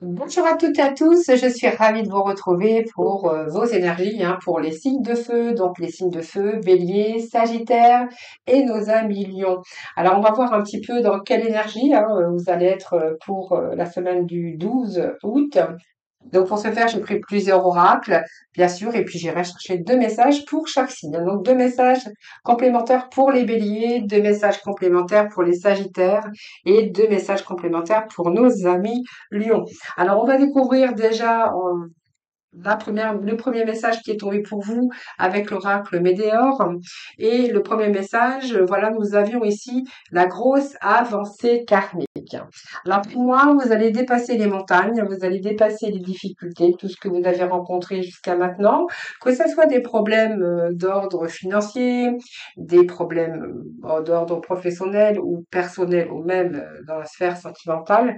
Bonjour à toutes et à tous, je suis ravie de vous retrouver pour vos énergies, pour les signes de feu, donc les signes de feu, Bélier, Sagittaire et nos amis Lions. Alors on va voir un petit peu dans quelle énergie vous allez être pour la semaine du 12 août. Donc pour ce faire, j'ai pris plusieurs oracles, bien sûr, et puis j'irai chercher deux messages pour chaque signe. Donc deux messages complémentaires pour les béliers, deux messages complémentaires pour les sagittaires et deux messages complémentaires pour nos amis lions. Alors on va découvrir déjà le premier message qui est tombé pour vous avec l'oracle Médéor. Et le premier message, voilà, nous avions ici la grosse avancée karmique. Alors pour moi, vous allez dépasser les montagnes, vous allez dépasser les difficultés, tout ce que vous avez rencontré jusqu'à maintenant, que ce soit des problèmes d'ordre financier, des problèmes d'ordre professionnel ou personnel, ou même dans la sphère sentimentale.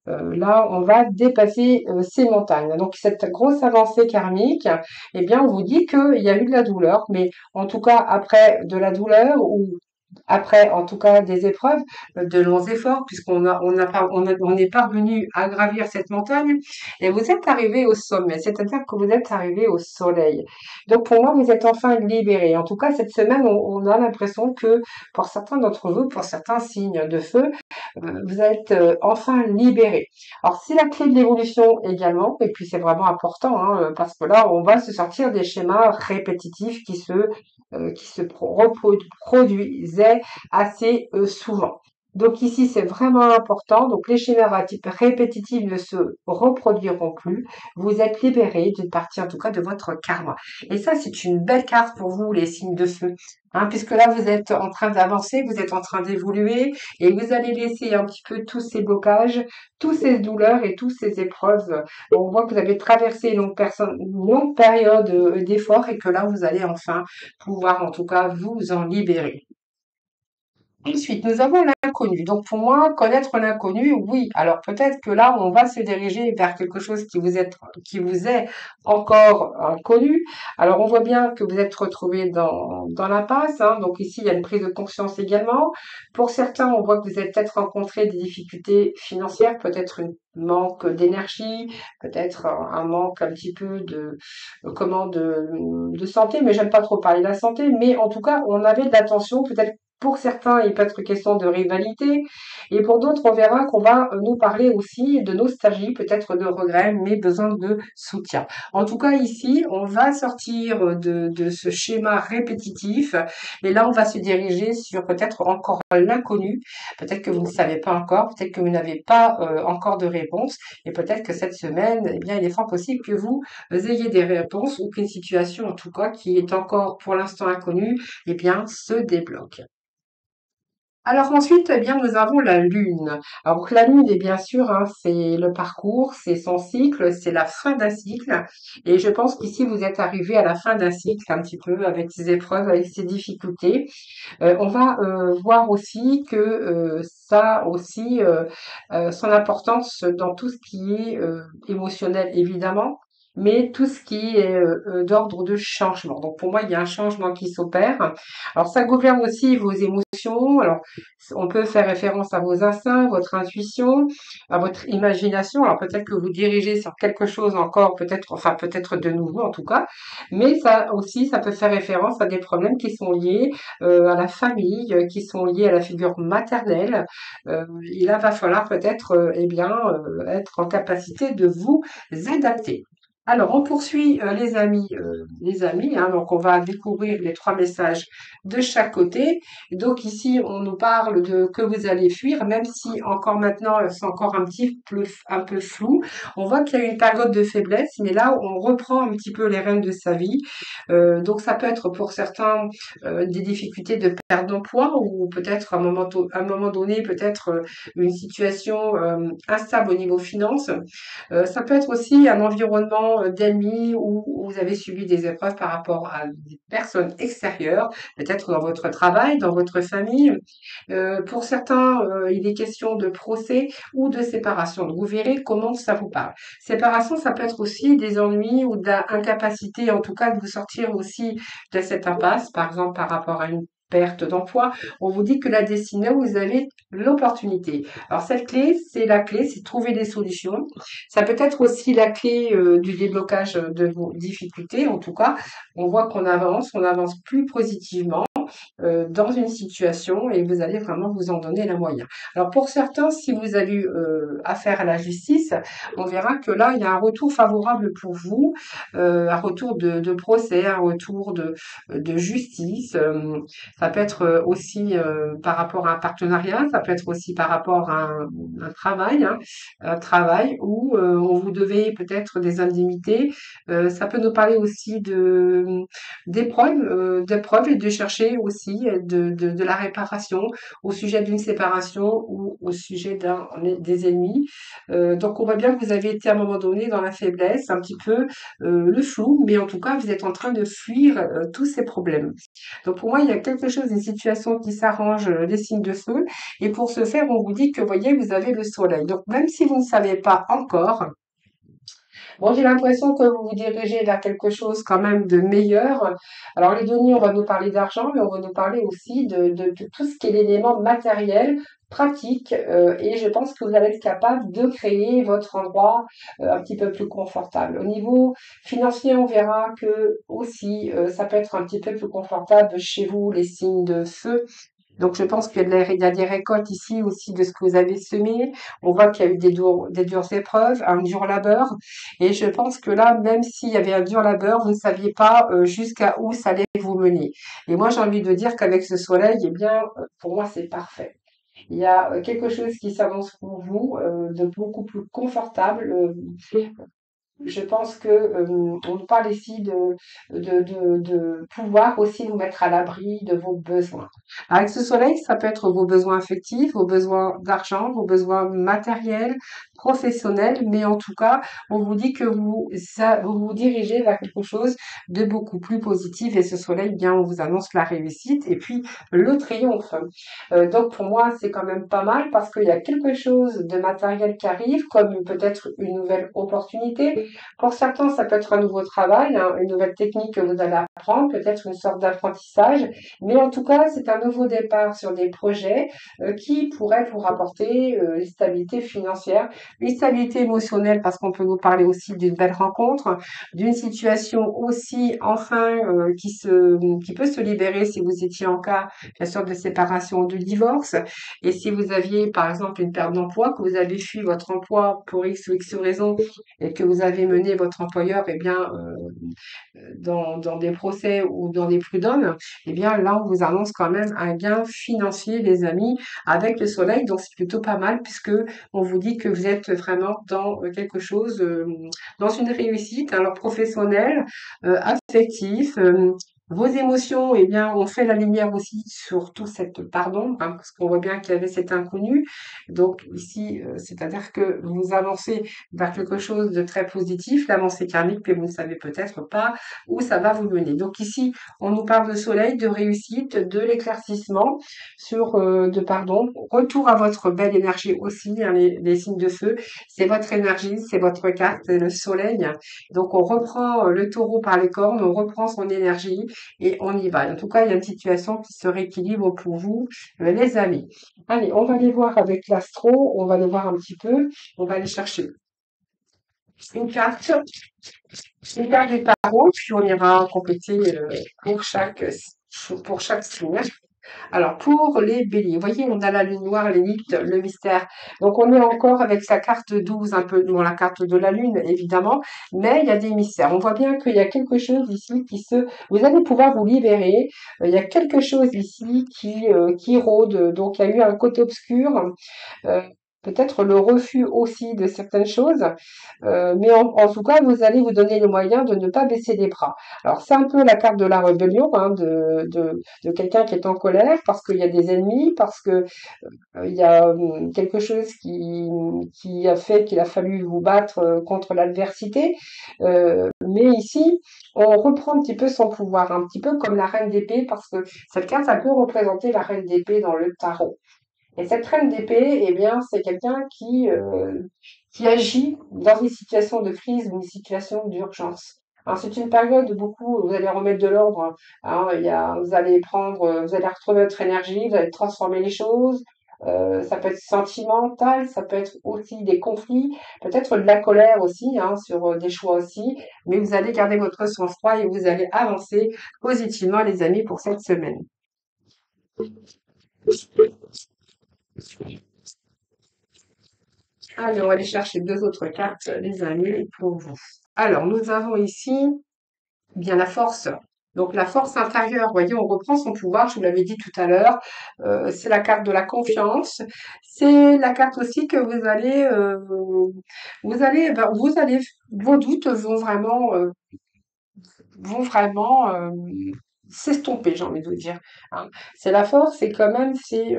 Là, on va dépasser ces montagnes. Donc, cette grosse avancée karmique, eh bien, on vous dit qu'il y a eu de la douleur, mais en tout cas, après de la douleur ou après, en tout cas, des épreuves, de longs efforts, on est parvenu à gravir cette montagne et vous êtes arrivé au sommet, c'est-à-dire que vous êtes arrivé au soleil. Donc, pour moi, vous êtes enfin libéré. En tout cas, cette semaine, on a l'impression que pour certains d'entre vous, pour certains signes de feu, vous êtes enfin libéré. Alors, c'est la clé de l'évolution également, et puis c'est vraiment important, parce que là, on va se sortir des schémas répétitifs qui se reproduisaient assez souvent. Donc ici, c'est vraiment important. Donc les schémas à type répétitif ne se reproduiront plus. Vous êtes libéré d'une partie, en tout cas, de votre karma. Et ça, c'est une belle carte pour vous, les signes de feu. Puisque là, vous êtes en train d'avancer, vous êtes en train d'évoluer, et vous allez laisser un petit peu tous ces blocages, toutes ces douleurs et toutes ces épreuves. On voit que vous avez traversé une longue période d'effort et que là, vous allez enfin pouvoir, en tout cas, vous en libérer. Ensuite, nous avons l'inconnu. Donc, pour moi, connaître l'inconnu, oui. Alors, peut-être que là, on va se diriger vers quelque chose qui vous est encore inconnu. Alors, on voit bien que vous êtes retrouvé dans l'impasse. Donc, ici, il y a une prise de conscience également. Pour certains, on voit que vous avez peut-être rencontré des difficultés financières, peut-être un manque d'énergie, peut-être un manque un petit peu de santé, mais j'aime pas trop parler de la santé, mais en tout cas, on avait de l'attention, peut-être pour certains, il peut être question de rivalité, et pour d'autres, on verra qu'on va nous parler aussi de nostalgie, peut-être de regret, mais besoin de soutien. En tout cas, ici, on va sortir de ce schéma répétitif, et là, on va se diriger sur peut-être encore l'inconnu. Peut-être que vous ne savez pas encore, peut-être que vous n'avez pas encore de réponse, et peut-être que cette semaine, eh bien, il est fort possible que vous ayez des réponses ou qu'une situation, en tout cas, qui est encore pour l'instant inconnue, eh bien, se débloque. Alors ensuite, eh bien, nous avons la Lune. Alors la Lune, est bien sûr, c'est le parcours, c'est son cycle, c'est la fin d'un cycle. Et je pense qu'ici, vous êtes arrivé à la fin d'un cycle un petit peu avec ses épreuves, avec ses difficultés. On va voir aussi que ça a aussi son importance dans tout ce qui est émotionnel, évidemment, mais tout ce qui est d'ordre de changement. Donc pour moi, il y a un changement qui s'opère. Alors ça gouverne aussi vos émotions. Alors on peut faire référence à vos instincts, votre intuition, à votre imagination. Alors peut-être que vous dirigez sur quelque chose encore, peut-être, enfin peut-être de nouveau en tout cas, mais ça aussi, ça peut faire référence à des problèmes qui sont liés à la famille, qui sont liés à la figure maternelle. Et là, va falloir peut-être, être en capacité de vous adapter. Alors, on poursuit les amis, donc on va découvrir les trois messages de chaque côté. Donc ici, on nous parle de que vous allez fuir, même si encore maintenant, c'est encore un peu flou. On voit qu'il y a une période de faiblesse, mais là, on reprend un petit peu les rênes de sa vie. Donc ça peut être pour certains des difficultés de perte d'emploi ou peut-être à un moment donné, peut-être une situation instable au niveau finance. Ça peut être aussi un environnement d'ennemis où vous avez subi des épreuves par rapport à des personnes extérieures, peut-être dans votre travail, dans votre famille. Pour certains, il est question de procès ou de séparation. Donc, vous verrez comment ça vous parle. Séparation, ça peut être aussi des ennuis ou d'incapacité, en tout cas, de vous sortir aussi de cette impasse, par exemple par rapport à une perte d'emploi, on vous dit que la destinée, vous avez l'opportunité. Alors cette clé, c'est trouver des solutions. Ça peut être aussi la clé du déblocage de vos difficultés. En tout cas, on voit on avance plus positivement dans une situation et vous allez vraiment vous en donner la moyen. Alors pour certains, si vous avez eu affaire à la justice, on verra que là, il y a un retour favorable pour vous, un retour de procès, un retour de justice. Ça peut être aussi par rapport à un partenariat, ça peut être aussi par rapport à un travail, hein, un travail où on vous devait peut-être des indemnités. Ça peut nous parler aussi d'épreuves et de chercher aussi de la réparation au sujet d'une séparation ou au sujet des ennemis. Donc on voit bien que vous avez été à un moment donné dans la faiblesse, un petit peu le flou, mais en tout cas vous êtes en train de fuir tous ces problèmes. Donc pour moi il y a quelque chose, une situation qui s'arrange, les signes de feu, et pour ce faire on vous dit que voyez vous avez le soleil. Donc même si vous ne savez pas encore, bon, j'ai l'impression que vous vous dirigez vers quelque chose quand même de meilleur. Alors, les données, on va nous parler d'argent, mais on va nous parler aussi de tout ce qui est l'élément matériel, pratique, et je pense que vous allez être capable de créer votre endroit un petit peu plus confortable. Au niveau financier, on verra que aussi, ça peut être un petit peu plus confortable chez vous, les signes de feu. Donc, je pense qu'il y a des récoltes ici aussi de ce que vous avez semé. On voit qu'il y a eu des dures épreuves, un dur labeur. Et je pense que là, même s'il y avait un dur labeur, vous ne saviez pas jusqu'à où ça allait vous mener. Et moi, j'ai envie de dire qu'avec ce soleil, eh bien, pour moi, c'est parfait. Il y a quelque chose qui s'avance pour vous, de beaucoup plus confortable. Je pense que on nous parle ici de pouvoir aussi nous mettre à l'abri de vos besoins. Avec ce soleil, ça peut être vos besoins affectifs, vos besoins d'argent, vos besoins matériels, professionnels, mais en tout cas, on vous dit que vous vous dirigez vers quelque chose de beaucoup plus positif et ce soleil, bien, on vous annonce la réussite et puis le triomphe. Donc pour moi, c'est quand même pas mal parce qu'il y a quelque chose de matériel qui arrive, comme peut-être une nouvelle opportunité. Pour certains, ça peut être un nouveau travail, hein, une nouvelle technique que vous allez apprendre, peut-être une sorte d'apprentissage. Mais en tout cas, c'est un nouveau départ sur des projets qui pourraient vous rapporter une stabilité financière, une stabilité émotionnelle parce qu'on peut vous parler aussi d'une belle rencontre, d'une situation aussi enfin qui peut se libérer si vous étiez en cas bien sûr de séparation ou de divorce. Et si vous aviez par exemple une perte d'emploi, que vous avez fui votre emploi pour X ou X raison et que vous avez mené votre employeur eh bien, dans des procès ou dans des prud'hommes, eh bien là, on vous annonce quand même un gain financier, les amis, avec le soleil. Donc, c'est plutôt pas mal puisque on vous dit que vous êtes vraiment dans quelque chose, dans une réussite, alors professionnelle, affective, vos émotions, eh bien, on fait la lumière aussi sur toute cette part d'ombre, hein, parce qu'on voit bien qu'il y avait cet inconnu. Donc ici, c'est-à-dire que vous avancez vers quelque chose de très positif, l'avancée karmique, mais vous ne savez peut-être pas où ça va vous mener. Donc ici, on nous parle de soleil, de réussite, de l'éclaircissement, de pardon, retour à votre belle énergie aussi, hein, les signes de feu. C'est votre énergie, c'est votre carte, c'est le soleil. Donc on reprend le taureau par les cornes, on reprend son énergie et on y va. En tout cas, il y a une situation qui se rééquilibre pour vous, les amis. Allez, on va aller voir avec l'astro, on va aller voir un petit peu, on va aller chercher une carte, une carte du tarot, puis on ira compléter pour chaque signe. Alors, pour les béliers, vous voyez, on a la lune noire, l'élite, le mystère. Donc, on est encore avec sa carte 12, un peu, bon, la carte de la lune, évidemment, mais il y a des mystères. On voit bien qu'il y a quelque chose ici vous allez pouvoir vous libérer. Il y a quelque chose ici qui rôde. Donc, il y a eu un côté obscur. Euh, Peut-être le refus aussi de certaines choses, mais en tout cas, vous allez vous donner les moyens de ne pas baisser les bras. Alors, c'est un peu la carte de la rébellion, hein, de quelqu'un qui est en colère parce qu'il y a des ennemis, parce que il y a quelque chose qui a fait qu'il a fallu vous battre contre l'adversité. Mais ici, on reprend un petit peu son pouvoir, un petit peu comme la reine d'épée, parce que cette carte, ça peut représenter la reine d'épée dans le tarot. Et cette reine d'épée, eh bien, c'est quelqu'un qui agit dans une situation de crise ou une situation d'urgence. Alors, c'est une période où beaucoup, vous allez remettre de l'ordre, hein. Vous allez vous allez retrouver votre énergie, vous allez transformer les choses. Ça peut être sentimental, ça peut être aussi des conflits, peut-être de la colère aussi, hein, sur des choix aussi. Mais vous allez garder votre sang-froid et vous allez avancer positivement, les amis, pour cette semaine. Allez, on va aller chercher deux autres cartes, les amis, pour vous. Alors, nous avons ici bien la force. Donc la force intérieure, vous voyez, on reprend son pouvoir, je vous l'avais dit tout à l'heure. C'est la carte de la confiance. C'est la carte aussi que vous allez, vos doutes vont vraiment s'estomper, j'ai envie de vous dire, hein. C'est la force, c'est quand même, c'est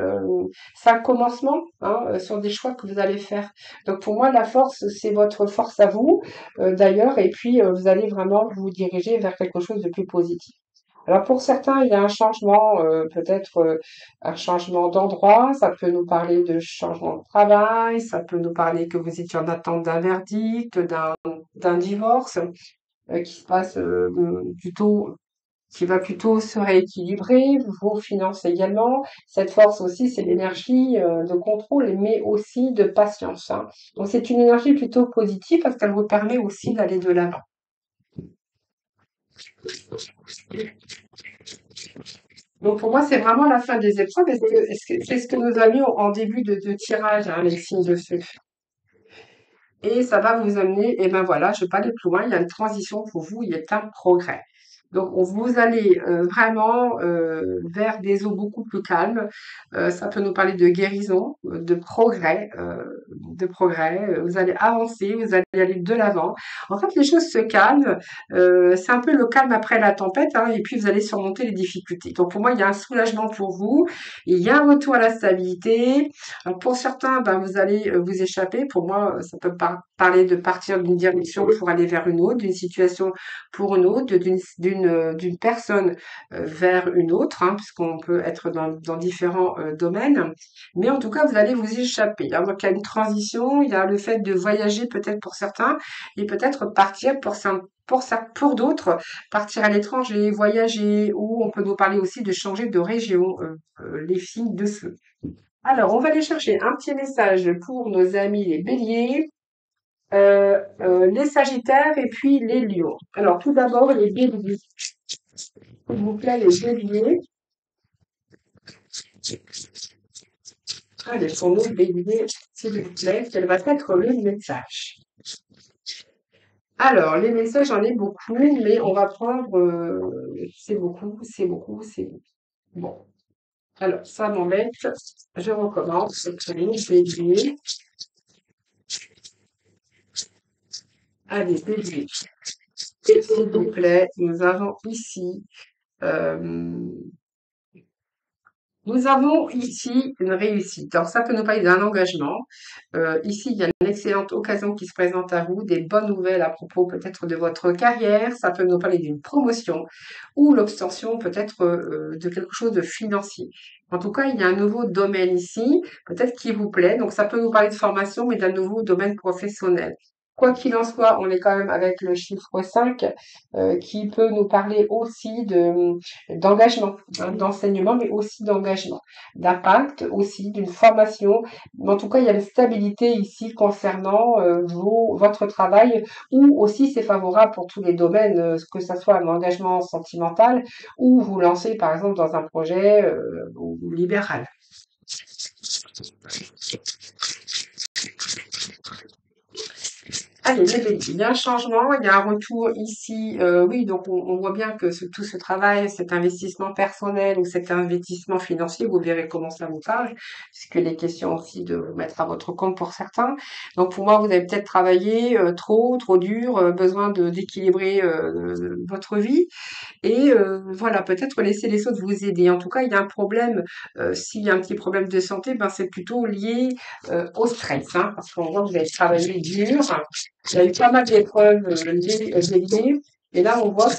un commencement, hein, sur des choix que vous allez faire. Donc pour moi, la force, c'est votre force à vous, d'ailleurs, et puis vous allez vraiment vous diriger vers quelque chose de plus positif. Alors pour certains, il y a un changement, peut-être un changement d'endroit, ça peut nous parler de changement de travail, ça peut nous parler que vous étiez en attente d'un verdict, d'un divorce qui se passe plutôt qui va plutôt se rééquilibrer, vos finances également. Cette force aussi, c'est l'énergie de contrôle, mais aussi de patience, hein. Donc c'est une énergie plutôt positive parce qu'elle vous permet aussi d'aller de l'avant. Donc pour moi, c'est vraiment la fin des épreuves. C'est ce que nous avions en début de tirage, hein, les signes de feu. Et ça va vous amener, et ben voilà, je ne vais pas aller plus loin, il y a une transition pour vous, il y a un progrès. Donc, vous allez vraiment vers des eaux beaucoup plus calmes. Ça peut nous parler de guérison, de progrès. Vous allez avancer, vous allez aller de l'avant. En fait, les choses se calment. C'est un peu le calme après la tempête, hein, et puis vous allez surmonter les difficultés. Donc, pour moi, il y a un soulagement pour vous. Il y a un retour à la stabilité. Alors, pour certains, ben, vous allez vous échapper. Pour moi, ça peut parler de partir d'une direction pour aller vers une autre, d'une situation pour une autre, d'une personne vers une autre, hein, puisqu'on peut être dans différents domaines. Mais en tout cas, vous allez vous échapper, hein. Donc, il y a une transition, il y a le fait de voyager peut-être pour certains, et peut-être partir pour d'autres, partir à l'étranger, voyager, ou on peut nous parler aussi de changer de région, les filles de feu. Alors, on va aller chercher un petit message pour nos amis les béliers, les sagittaires et puis les lions. Alors, tout d'abord, les béliers. S'il vous plaît, les béliers. Allez, pour nous, béliers, s'il vous plaît, quel va être le message? Alors, les messages, j'en ai beaucoup, mais on va prendre, c'est beaucoup, c'est beaucoup, c'est beaucoup. Bon, alors, ça m'embête. Je recommence. Les béliers. Allez, béliers. S'il vous plaît, nous avons ici euh, nous avons ici une réussite. Alors ça peut nous parler d'un engagement. Ici, il y a une excellente occasion qui se présente à vous, des bonnes nouvelles à propos peut-être de votre carrière. Ça peut nous parler d'une promotion ou l'obtention peut-être de quelque chose de financier. En tout cas, il y a un nouveau domaine ici, peut-être qui vous plaît. Donc ça peut nous parler de formation, mais d'un nouveau domaine professionnel. Quoi qu'il en soit, on est quand même avec le chiffre 5 qui peut nous parler aussi d'engagement, hein, d'enseignement, mais aussi d'engagement, d'impact aussi, d'une formation. Mais en tout cas, il y a une stabilité ici concernant votre travail, ou aussi c'est favorable pour tous les domaines, que ce soit un engagement sentimental ou vous lancez par exemple dans un projet libéral. Allez, les béliers, il y a un changement, il y a un retour ici. Oui, donc on voit bien que tout ce travail, cet investissement personnel ou cet investissement financier, vous verrez comment ça vous parle, puisque les questions aussi de vous mettre à votre compte pour certains. Donc pour moi, vous avez peut-être travaillé trop dur, besoin d'équilibrer votre vie. Et voilà, peut-être laisser les autres vous aider. En tout cas, il y a un problème, s'il y a un petit problème de santé, ben c'est plutôt lié au stress, hein, parce qu'on voit que vous avez travaillé dur. Il y a eu pas mal d'épreuves liées. Et là, on voit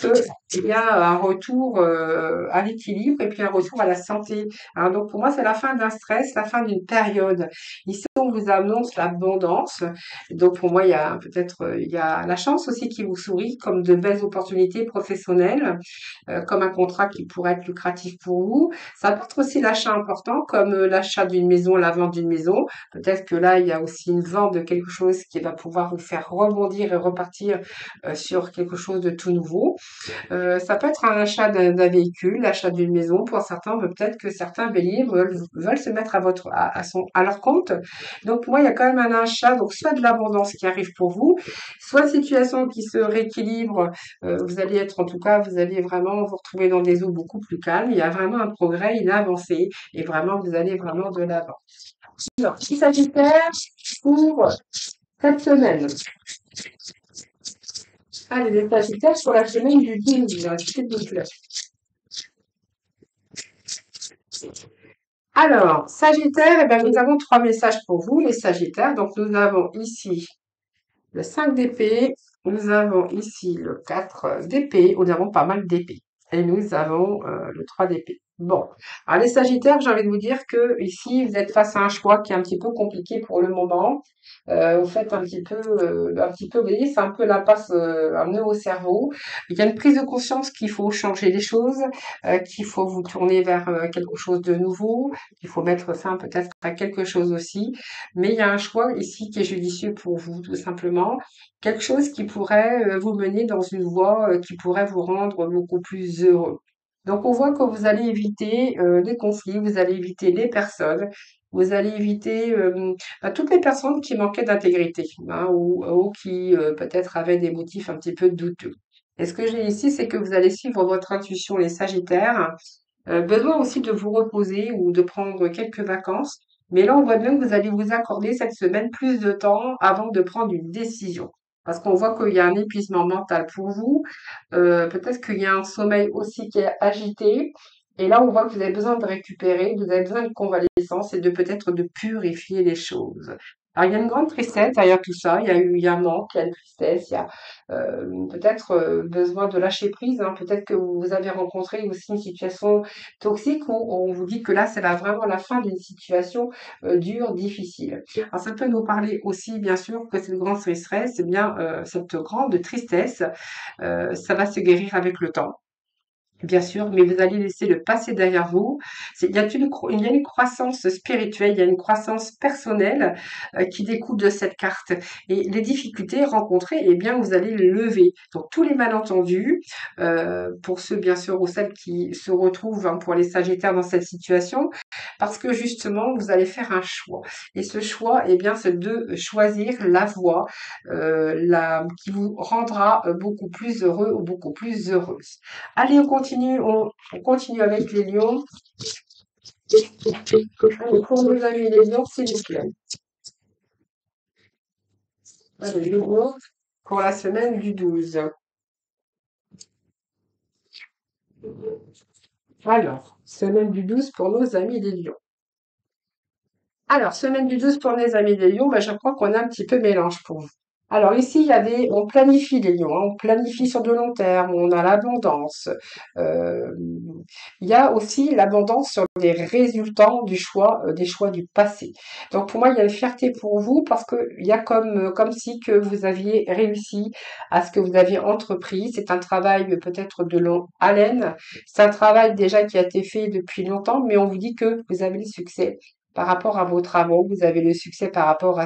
qu'il y a un retour à l'équilibre et puis un retour à la santé. Alors, donc, pour moi, c'est la fin d'un stress, la fin d'une période. Ici, on vous annonce l'abondance. Donc, pour moi, il y a peut-être il y a la chance aussi qui vous sourit, comme de belles opportunités professionnelles, comme un contrat qui pourrait être lucratif pour vous. Ça peut être aussi l'achat important, comme l'achat d'une maison, la vente d'une maison. Peut-être que là, il y a aussi une vente de quelque chose qui va pouvoir vous faire rebondir et repartir sur quelque chose de tout nouveau. Ça peut être un achat d'un véhicule, l'achat d'une maison. Pour certains, peut-être que certains béliers veulent se mettre à leur compte. Donc, pour moi, il y a quand même un achat, donc soit de l'abondance qui arrive pour vous, soit une situation qui se rééquilibre. Vous allez être, en tout cas, vous allez vraiment vous retrouver dans des eaux beaucoup plus calmes. Il y a vraiment un progrès, une avancée, et vraiment, vous allez vraiment de l'avant. Alors, il s'agit de faire pour cette semaine. Allez, les Sagittaires sur la semaine du 12, s'il vous plaît. Alors, Sagittaire, eh ben, nous avons trois messages pour vous, les Sagittaires. Donc, nous avons ici le 5 d'épée, nous avons ici le 4 d'épée, nous avons pas mal d'épées. Et nous avons le 3 d'épée. Bon, alors les Sagittaires, j'ai envie de vous dire que ici, vous êtes face à un choix qui est un petit peu compliqué pour le moment. Vous faites un petit peu, vous voyez, c'est un peu la passe, un nœud au cerveau. Il y a une prise de conscience qu'il faut changer les choses, qu'il faut vous tourner vers quelque chose de nouveau, qu'il faut mettre fin peut-être à quelque chose aussi. Mais il y a un choix ici qui est judicieux pour vous, tout simplement. Quelque chose qui pourrait vous mener dans une voie qui pourrait vous rendre beaucoup plus heureux. Donc on voit que vous allez éviter les conflits, vous allez éviter les personnes, vous allez éviter toutes les personnes qui manquaient d'intégrité hein, ou qui peut-être avaient des motifs un petit peu douteux. Et ce que j'ai ici, c'est que vous allez suivre votre intuition, les Sagittaires. Besoin aussi de vous reposer ou de prendre quelques vacances. Mais là, on voit bien que vous allez vous accorder cette semaine plus de temps avant de prendre une décision. Parce qu'on voit qu'il y a un épuisement mental pour vous. Peut-être qu'il y a un sommeil aussi qui est agité. Et là, on voit que vous avez besoin de récupérer, vous avez besoin de convalescence et de peut-être de purifier les choses. Alors, il y a une grande tristesse derrière tout ça. Il y a un manque, il y a une tristesse, il y a peut-être besoin de lâcher prise. Hein. Peut-être que vous avez rencontré aussi une situation toxique où on vous dit que là, c'est vraiment la fin d'une situation dure, difficile. Alors, ça peut nous parler aussi, bien sûr, que cette grande tristesse, c'est bien cette grande tristesse, ça va se guérir avec le temps. Bien sûr, mais vous allez laisser le passé derrière vous. Il y a une croissance spirituelle, il y a une croissance personnelle qui découle de cette carte. Et les difficultés rencontrées, eh bien, vous allez les lever. Donc, tous les malentendus, pour ceux, bien sûr, ou celles qui se retrouvent hein, pour les Sagittaires dans cette situation, parce que justement, vous allez faire un choix. Et ce choix, eh bien, c'est de choisir la voie qui vous rendra beaucoup plus heureux ou beaucoup plus heureuse. Allez, on continue avec les lions. Allez, pour nos amis les lions, s'il vous plaît. Allez, les lions, pour la semaine du 12. Alors, semaine du 12 pour nos amis les lions. Alors, semaine du 12 pour mes amis les lions, ben, je crois qu'on a un petit peu mélange pour vous. Alors ici, on planifie les lions, hein, on planifie sur de long terme, on a l'abondance. Euh, il y a aussi l'abondance sur les résultats du choix, des choix du passé. Donc pour moi, il y a une fierté pour vous parce que il y a comme si que vous aviez réussi à ce que vous aviez entrepris. C'est un travail peut-être de longue haleine. C'est un travail déjà qui a été fait depuis longtemps, mais on vous dit que vous avez le succès par rapport à vos travaux, vous avez le succès par rapport à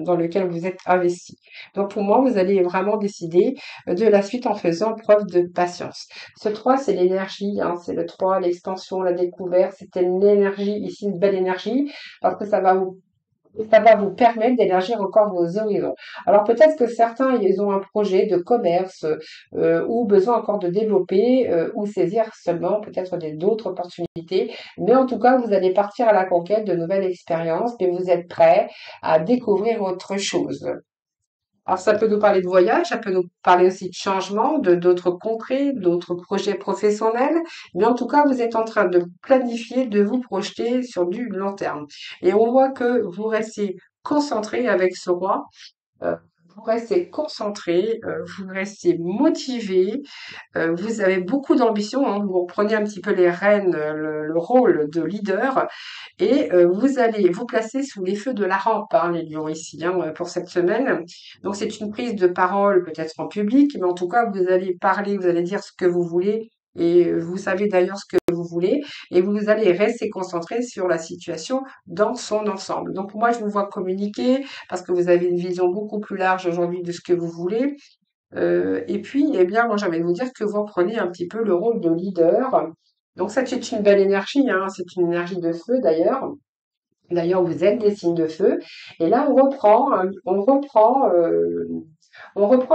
dans lequel vous êtes investi. Donc pour moi, vous allez vraiment décider de la suite en faisant preuve de patience. Ce 3, c'est l'énergie, hein, c'est le 3, l'expansion, la découverte, c'était une énergie, ici une belle énergie, parce que ça va vous permettre d'élargir encore vos horizons. Alors peut-être que certains, ils ont un projet de commerce ou besoin encore de développer ou saisir seulement peut-être d'autres opportunités. Mais en tout cas, vous allez partir à la conquête de nouvelles expériences et vous êtes prêt à découvrir autre chose. Alors, ça peut nous parler de voyage, ça peut nous parler aussi de changement, de d'autres contrées, d'autres projets professionnels. Mais en tout cas, vous êtes en train de planifier, de vous projeter sur du long terme. Et on voit que vous restez concentré avec ce roi. Vous restez concentré, vous restez motivé, vous avez beaucoup d'ambition, hein, vous reprenez un petit peu les rênes, le rôle de leader et vous allez vous placer sous les feux de la rampe, hein, les lions ici, hein, pour cette semaine. Donc c'est une prise de parole peut-être en public, mais en tout cas vous allez parler, vous allez dire ce que vous voulez et vous savez d'ailleurs ce que vous voulez et vous allez rester concentré sur la situation dans son ensemble. Donc moi je vous vois communiquer parce que vous avez une vision beaucoup plus large aujourd'hui de ce que vous voulez. Et puis, eh bien, moi, j'ai envie de vous dire que vous prenez un petit peu le rôle de leader. Donc, ça, c'est une belle énergie, hein, c'est une énergie de feu d'ailleurs. D'ailleurs, vous êtes des signes de feu. Et là, on reprend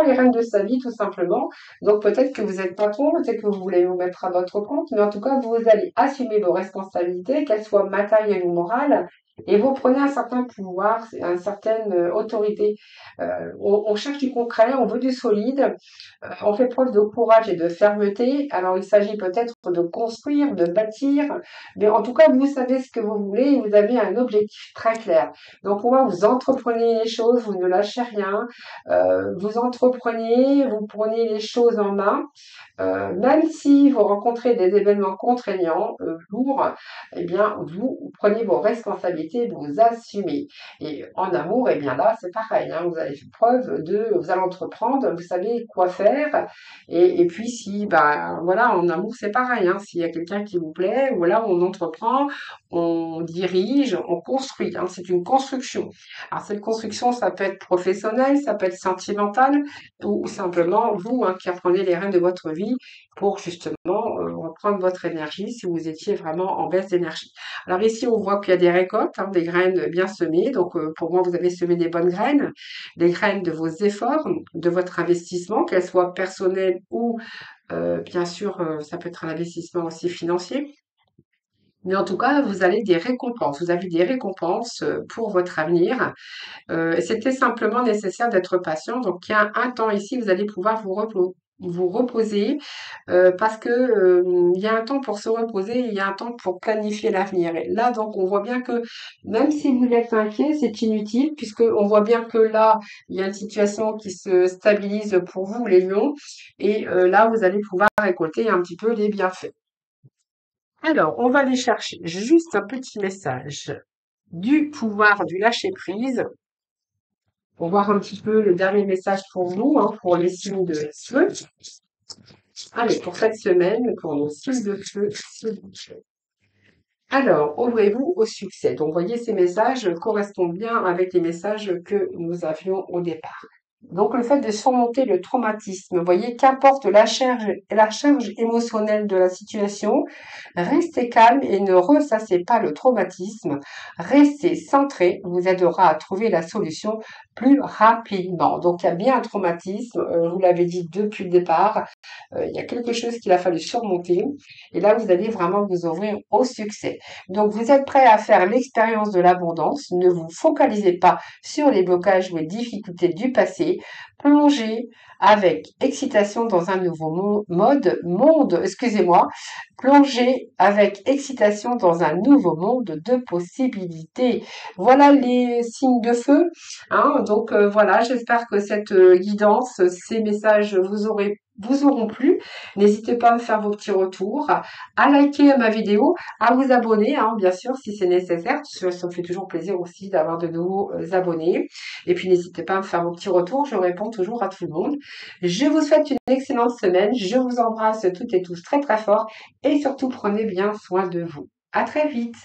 les rênes de sa vie, tout simplement. Donc, peut-être que vous êtes patron, peut-être que vous voulez vous mettre à votre compte, mais en tout cas, vous allez assumer vos responsabilités, qu'elles soient matérielles ou morales, et vous prenez un certain pouvoir, une certaine autorité. On cherche du concret, on veut du solide, on fait preuve de courage et de fermeté. Alors, il s'agit peut-être de construire, de bâtir, mais en tout cas, vous savez ce que vous voulez et vous avez un objectif très clair. Donc, moi, vous entreprenez les choses, vous ne lâchez rien, vous entreprenez, vous prenez les choses en main. Même si vous rencontrez des événements contraignants, lourds, eh bien, vous prenez vos responsabilités, vous assumez. Et en amour, eh bien là, c'est pareil, hein, vous avez fait preuve vous allez entreprendre, vous savez quoi faire. Et puis, si, bah, voilà, en amour, c'est pareil, hein, s'il y a quelqu'un qui vous plaît, voilà, on entreprend, on dirige, on construit, hein, c'est une construction. Alors, cette construction, ça peut être professionnel, ça peut être sentimental, ou simplement vous, hein, qui apprenez les rênes de votre vie pour justement reprendre votre énergie si vous étiez vraiment en baisse d'énergie. Alors ici, on voit qu'il y a des récoltes, hein, des graines bien semées. Donc pour moi, vous avez semé des bonnes graines, des graines de vos efforts, de votre investissement, qu'elles soient personnelles ou bien sûr, ça peut être un investissement aussi financier. Mais en tout cas, vous avez des récompenses. Vous avez des récompenses pour votre avenir. C'était simplement nécessaire d'être patient. Donc, il y a un temps ici, vous allez pouvoir vous reposer parce que il y a un temps pour se reposer, il y a un temps pour planifier l'avenir. Et là, donc, on voit bien que même si vous êtes inquiet, c'est inutile puisque on voit bien que là, il y a une situation qui se stabilise pour vous, les lions, et là, vous allez pouvoir récolter un petit peu les bienfaits. Alors, on va aller chercher juste un petit message du pouvoir du lâcher prise pour voir un petit peu le dernier message pour nous, hein, pour les signes de feu. Allez, pour cette semaine, pour nos signes de feu, alors, ouvrez-vous au succès. Donc, vous voyez, ces messages correspondent bien avec les messages que nous avions au départ. Donc, le fait de surmonter le traumatisme, vous voyez, qu'importe la charge émotionnelle de la situation, restez calme et ne ressassez pas le traumatisme. Restez centré vous aidera à trouver la solution plus rapidement. Donc, il y a bien un traumatisme, je vous l'avais dit depuis le départ, il y a quelque chose qu'il a fallu surmonter. Et là, vous allez vraiment vous ouvrir au succès. Donc, vous êtes prêt à faire l'expérience de l'abondance. Ne vous focalisez pas sur les blocages ou les difficultés du passé. Plongez avec excitation dans un nouveau excusez-moi, plongez avec excitation dans un nouveau monde de possibilités. Voilà les signes de feu. Hein. Donc voilà, j'espère que cette guidance, ces messages vous auront plu. N'hésitez pas à me faire vos petits retours, à liker ma vidéo, à vous abonner, hein, bien sûr, si c'est nécessaire. Ça me fait toujours plaisir aussi d'avoir de nouveaux abonnés. Et puis, n'hésitez pas à me faire vos petits retours. Je réponds toujours à tout le monde. Je vous souhaite une excellente semaine. Je vous embrasse toutes et tous très, très fort. Et surtout, prenez bien soin de vous. À très vite.